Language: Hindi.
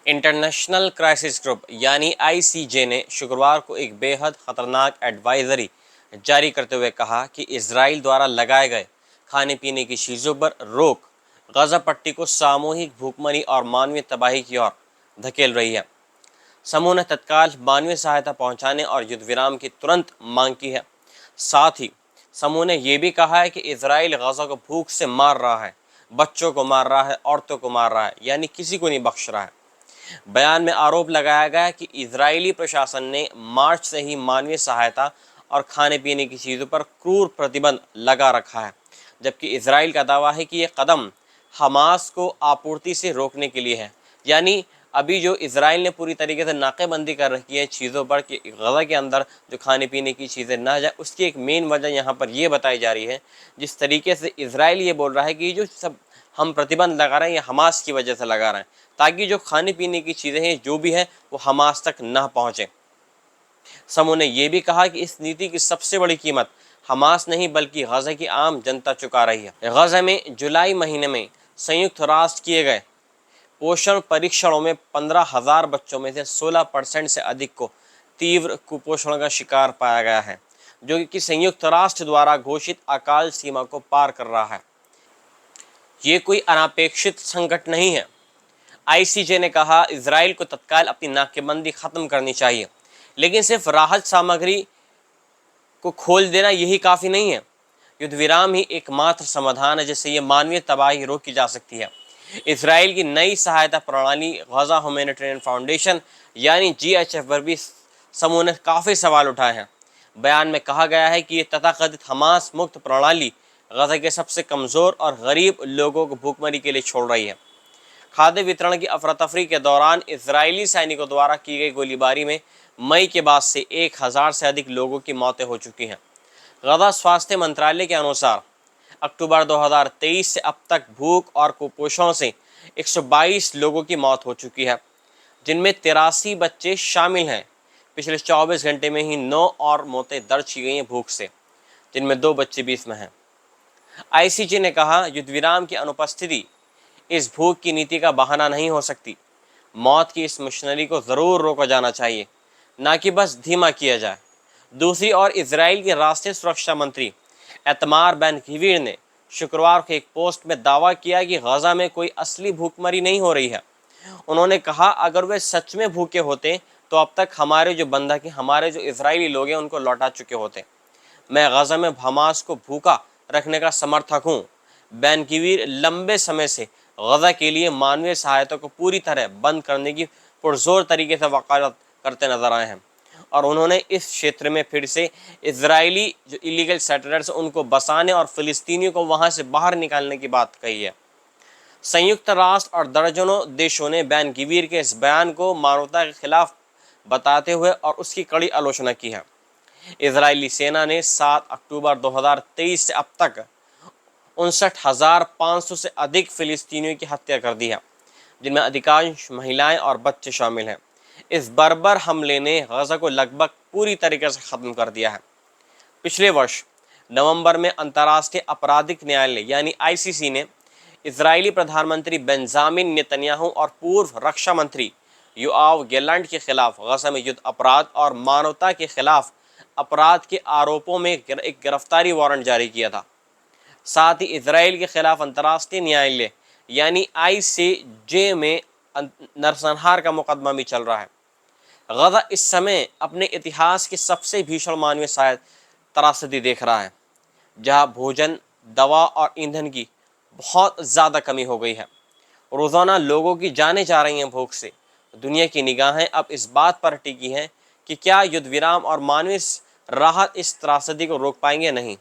इंटरनेशनल क्राइसिस ग्रुप यानी आईसीजे ने शुक्रवार को एक बेहद खतरनाक एडवाइजरी जारी करते हुए कहा कि इजराइल द्वारा लगाए गए खाने पीने की चीज़ों पर रोक गजा पट्टी को सामूहिक भूखमरी और मानवीय तबाही की ओर धकेल रही है। समूह ने तत्काल मानवीय सहायता पहुंचाने और युद्ध विराम की तुरंत मांग की है। साथ ही समूह ने यह भी कहा है कि इजराइल गजा को भूख से मार रहा है, बच्चों को मार रहा है, औरतों को मार रहा है, यानी किसी को नहीं बख्श रहा है। बयान में आरोप लगाया गया कि इजरायली प्रशासन ने मार्च से ही मानवीय सहायता और खाने पीने की चीज़ों पर क्रूर प्रतिबंध लगा रखा है, जबकि इजराइल का दावा है कि यह कदम हमास को आपूर्ति से रोकने के लिए है। यानी अभी जो इजराइल ने पूरी तरीके से नाकेबंदी कर रखी है चीज़ों पर कि गज़ा के अंदर जो खाने पीने की चीज़ें ना जाए, उसकी एक मेन वजह यहाँ पर यह बताई जा रही है। जिस तरीके से इजराइल ये बोल रहा है कि जो सब हम प्रतिबंध लगा रहे हैं ये हमास की वजह से लगा रहे हैं, ताकि जो खाने पीने की चीज़ें हैं जो भी है वो हमास तक ना पहुँचे। समूह ने यह भी कहा कि इस नीति की सबसे बड़ी कीमत हमास नहीं बल्कि गज़ा की आम जनता चुका रही है। गज़ा में जुलाई महीने में संयुक्त राष्ट्र किए गए पोषण परीक्षणों में 15,000 बच्चों में से 16% से अधिक को तीव्र कुपोषण का शिकार पाया गया है, जो कि संयुक्त राष्ट्र द्वारा घोषित अकाल सीमा को पार कर रहा है। ये कोई अनापेक्षित संकट नहीं है। आईसीजे ने कहा इजराइल को तत्काल अपनी नाकेबंदी खत्म करनी चाहिए, लेकिन सिर्फ राहत सामग्री को खोल देना यही काफ़ी नहीं है। युद्ध विराम ही एकमात्र समाधान है जिससे ये मानवीय तबाही रोकी जा सकती है। इसराइल की नई सहायता प्रणाली गजा ह्यूमैनिटेरियन फाउंडेशन यानी जीएचएफ पर भी समूह ने काफ़ी सवाल उठाए हैं। बयान में कहा गया है कि ये तथाकथित हमास मुक्त प्रणाली गजा के सबसे कमज़ोर और गरीब लोगों को भूखमरी के लिए छोड़ रही है। खाद्य वितरण की अफरा तफरी के दौरान इजरायली सैनिकों द्वारा की गई गोलीबारी में मई के बाद से 1,000 से अधिक लोगों की मौतें हो चुकी हैं। गजा स्वास्थ्य मंत्रालय के अनुसार अक्टूबर 2023 से अब तक भूख और कुपोषण से 122 लोगों की मौत हो चुकी है, जिनमें 83 बच्चे शामिल हैं। पिछले 24 घंटे में ही 9 और मौतें दर्ज की गई हैं भूख से, जिनमें 2 बच्चे भी इसमें हैं। आईसीजे ने कहा युद्ध विराम की अनुपस्थिति इस भूख की नीति का बहाना नहीं हो सकती। मौत की इस मशीनरी को ज़रूर रोका जाना चाहिए, ना कि बस धीमा किया जाए। दूसरी ओर इजराइल के राष्ट्रीय सुरक्षा मंत्री एतमार बेन गवीर ने शुक्रवार को एक पोस्ट में दावा किया कि गजा में कोई असली भूखमरी नहीं हो रही है। उन्होंने कहा अगर वे सच में भूखे होते तो अब तक हमारे जो बंधक हैं, हमारे जो इजरायली लोग हैं, उनको लौटा चुके होते। मैं गजा में हमास को भूखा रखने का समर्थक हूँ। बेन गवीर लंबे समय से गजा के लिए मानवीय सहायता को पूरी तरह बंद करने की पुरजोर तरीके से वकालत करते नजर आए हैं, और उन्होंने इस क्षेत्र में फिर से इजरायली जो इलीगल सेटलर्स उनको बसाने और फिलिस्तीनियों को वहां से बाहर निकालने की बात कही है। संयुक्त राष्ट्र और दर्जनों देशों ने बेन गवीर के इस बयान को मानवता के खिलाफ बताते हुए और उसकी कड़ी आलोचना की है। इजरायली सेना ने 7 अक्टूबर 2023 से अब तक 59,500 से अधिक फिलिस्तीनियों की हत्या कर दी है, जिनमें अधिकांश महिलाएं और बच्चे शामिल हैं। इस बर्बर हमले ने गजा को लगभग पूरी तरीके से ख़त्म कर दिया है। पिछले वर्ष नवंबर में अंतर्राष्ट्रीय आपराधिक न्यायालय यानी आईसीसी ने इजरायली प्रधानमंत्री बेंजामिन नेतन्याहू और पूर्व रक्षा मंत्री योआव गैलेंट के खिलाफ गजा में युद्ध अपराध और मानवता के खिलाफ अपराध के आरोपों में एक गिरफ्तारी वारंट जारी किया था। साथ ही इसराइल के खिलाफ अंतर्राष्ट्रीय न्यायालय यानी आईसीजे में नरसंहार का मुकदमा भी चल रहा है। गजा इस समय अपने इतिहास की सबसे भीषण मानवीय त्रासदी देख रहा है, जहां भोजन, दवा और ईंधन की बहुत ज़्यादा कमी हो गई है। रोज़ाना लोगों की जानें जा रही हैं भूख से। दुनिया की निगाहें अब इस बात पर टिकी हैं कि क्या युद्ध विराम और मानवीय राहत इस त्रासदी को रोक पाएंगे या नहीं।